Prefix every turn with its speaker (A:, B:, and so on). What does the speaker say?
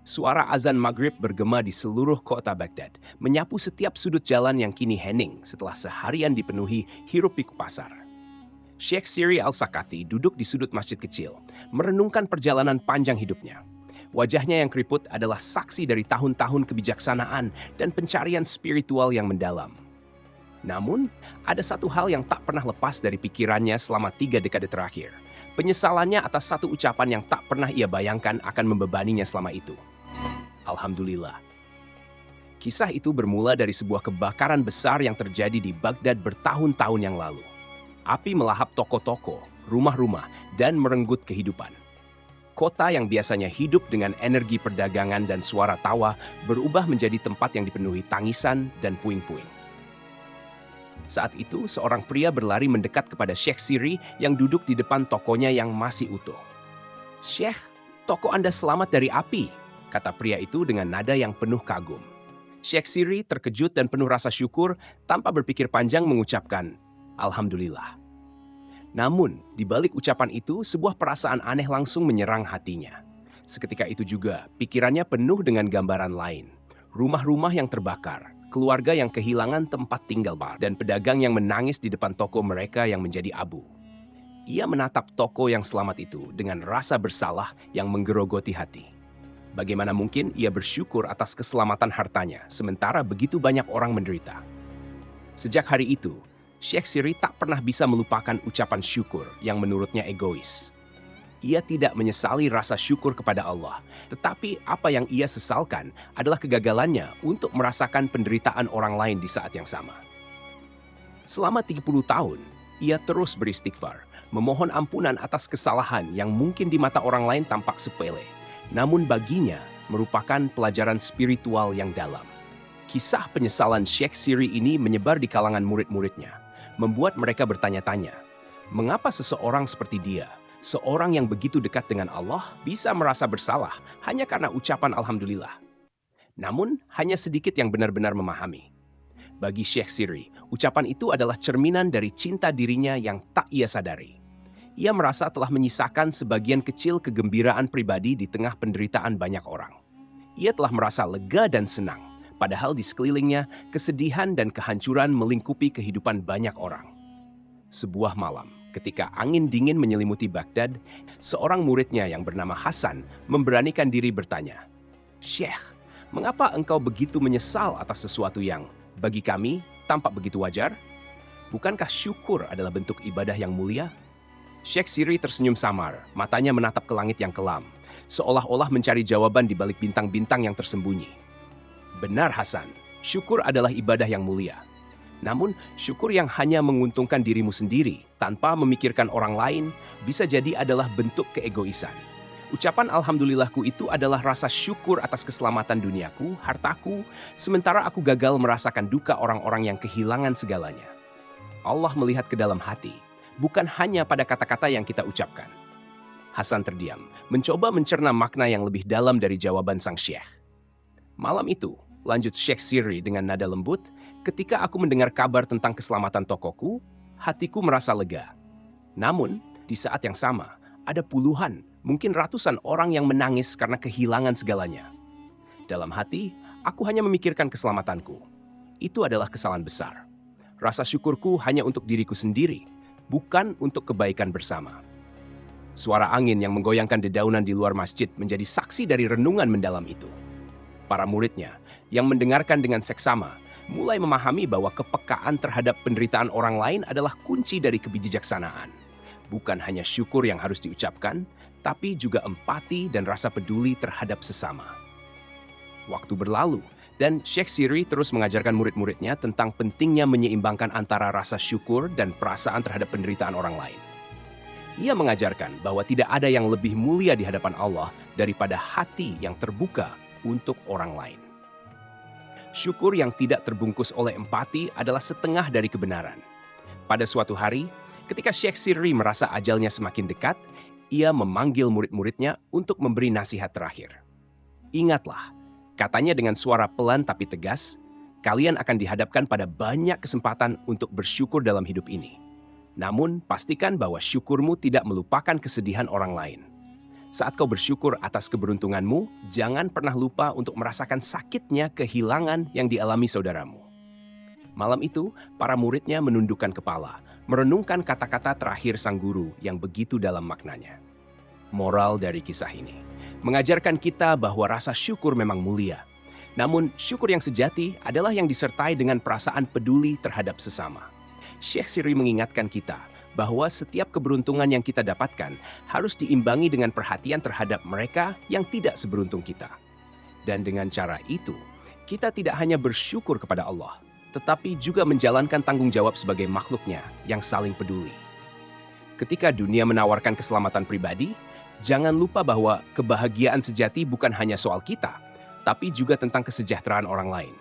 A: Suara azan maghrib bergema di seluruh kota Baghdad, menyapu setiap sudut jalan yang kini hening setelah seharian dipenuhi hiruk-pikuk pasar. Sheikh Siri Al-Sakafi duduk di sudut masjid kecil, merenungkan perjalanan panjang hidupnya. Wajahnya yang keriput adalah saksi dari tahun-tahun kebijaksanaan dan pencarian spiritual yang mendalam. Namun, ada satu hal yang tak pernah lepas dari pikirannya selama 3 dekade terakhir. Penyesalannya atas satu ucapan yang tak pernah ia bayangkan akan membebaninya selama itu. Alhamdulillah. Kisah itu bermula dari sebuah kebakaran besar yang terjadi di Baghdad bertahun-tahun yang lalu. Api melahap toko-toko, rumah-rumah, dan merenggut kehidupan. Kota yang biasanya hidup dengan energi perdagangan dan suara tawa berubah menjadi tempat yang dipenuhi tangisan dan puing-puing. Saat itu, seorang pria berlari mendekat kepada Sheikh Siri yang duduk di depan tokonya yang masih utuh. "Sheikh, toko Anda selamat dari api," kata pria itu dengan nada yang penuh kagum. Sheikh Siri terkejut dan penuh rasa syukur tanpa berpikir panjang mengucapkan, "Alhamdulillah." Namun, di balik ucapan itu, sebuah perasaan aneh langsung menyerang hatinya. Seketika itu juga, pikirannya penuh dengan gambaran lain. Rumah-rumah yang terbakar, keluarga yang kehilangan tempat tinggal, dan pedagang yang menangis di depan toko mereka yang menjadi abu. Ia menatap toko yang selamat itu dengan rasa bersalah yang menggerogoti hati. Bagaimana mungkin ia bersyukur atas keselamatan hartanya, sementara begitu banyak orang menderita. Sejak hari itu, Sheikh Siri tak pernah bisa melupakan ucapan syukur yang menurutnya egois. Ia tidak menyesali rasa syukur kepada Allah, tetapi apa yang ia sesalkan adalah kegagalannya untuk merasakan penderitaan orang lain di saat yang sama. Selama 30 tahun, ia terus beristighfar, memohon ampunan atas kesalahan yang mungkin di mata orang lain tampak sepele, namun baginya merupakan pelajaran spiritual yang dalam. Kisah penyesalan Sheikh Siri ini menyebar di kalangan murid-muridnya, membuat mereka bertanya-tanya, mengapa seseorang seperti dia, seorang yang begitu dekat dengan Allah, bisa merasa bersalah hanya karena ucapan Alhamdulillah? Namun, hanya sedikit yang benar-benar memahami. Bagi Sheikh Siri, ucapan itu adalah cerminan dari cinta dirinya yang tak ia sadari. Ia merasa telah menyisakan sebagian kecil kegembiraan pribadi di tengah penderitaan banyak orang. Ia telah merasa lega dan senang, padahal di sekelilingnya kesedihan dan kehancuran melingkupi kehidupan banyak orang. Sebuah malam, ketika angin dingin menyelimuti Baghdad, seorang muridnya yang bernama Hasan memberanikan diri bertanya, "Syekh, mengapa engkau begitu menyesal atas sesuatu yang, bagi kami, tampak begitu wajar? Bukankah syukur adalah bentuk ibadah yang mulia?" Sheikh Siri tersenyum samar, matanya menatap ke langit yang kelam, seolah-olah mencari jawaban di balik bintang-bintang yang tersembunyi. "Benar Hasan, syukur adalah ibadah yang mulia. Namun, syukur yang hanya menguntungkan dirimu sendiri tanpa memikirkan orang lain bisa jadi adalah bentuk keegoisan. Ucapan Alhamdulillahku itu adalah rasa syukur atas keselamatan duniaku, hartaku, sementara aku gagal merasakan duka orang-orang yang kehilangan segalanya. Allah melihat ke dalam hati, bukan hanya pada kata-kata yang kita ucapkan." Hasan terdiam, mencoba mencerna makna yang lebih dalam dari jawaban sang syekh. "Malam itu," lanjut Sheikh Siri dengan nada lembut, "ketika aku mendengar kabar tentang keselamatan tokoku, hatiku merasa lega. Namun, di saat yang sama, ada puluhan, mungkin ratusan orang yang menangis karena kehilangan segalanya. Dalam hati, aku hanya memikirkan keselamatanku. Itu adalah kesalahan besar. Rasa syukurku hanya untuk diriku sendiri, bukan untuk kebaikan bersama." Suara angin yang menggoyangkan dedaunan di luar masjid menjadi saksi dari renungan mendalam itu. Para muridnya yang mendengarkan dengan seksama mulai memahami bahwa kepekaan terhadap penderitaan orang lain adalah kunci dari kebijaksanaan. Bukan hanya syukur yang harus diucapkan, tapi juga empati dan rasa peduli terhadap sesama. Waktu berlalu, dan Sheikh Siri terus mengajarkan murid-muridnya tentang pentingnya menyeimbangkan antara rasa syukur dan perasaan terhadap penderitaan orang lain. Ia mengajarkan bahwa tidak ada yang lebih mulia di hadapan Allah daripada hati yang terbuka untuk orang lain. Syukur yang tidak terbungkus oleh empati adalah setengah dari kebenaran. Pada suatu hari, ketika Sheikh Siri merasa ajalnya semakin dekat, ia memanggil murid-muridnya untuk memberi nasihat terakhir. "Ingatlah," katanya dengan suara pelan tapi tegas, "kalian akan dihadapkan pada banyak kesempatan untuk bersyukur dalam hidup ini. Namun, pastikan bahwa syukurmu tidak melupakan kesedihan orang lain. Saat kau bersyukur atas keberuntunganmu, jangan pernah lupa untuk merasakan sakitnya kehilangan yang dialami saudaramu. Malam itu, para muridnya menundukkan kepala, merenungkan kata-kata terakhir sang guru yang begitu dalam maknanya. Moral dari kisah ini mengajarkan kita bahwa rasa syukur memang mulia. Namun, syukur yang sejati adalah yang disertai dengan perasaan peduli terhadap sesama. Syekh Siri mengingatkan kita bahwa setiap keberuntungan yang kita dapatkan harus diimbangi dengan perhatian terhadap mereka yang tidak seberuntung kita. Dan dengan cara itu, kita tidak hanya bersyukur kepada Allah, tetapi juga menjalankan tanggung jawab sebagai makhluknya yang saling peduli. Ketika dunia menawarkan keselamatan pribadi, jangan lupa bahwa kebahagiaan sejati bukan hanya soal kita, tapi juga tentang kesejahteraan orang lain.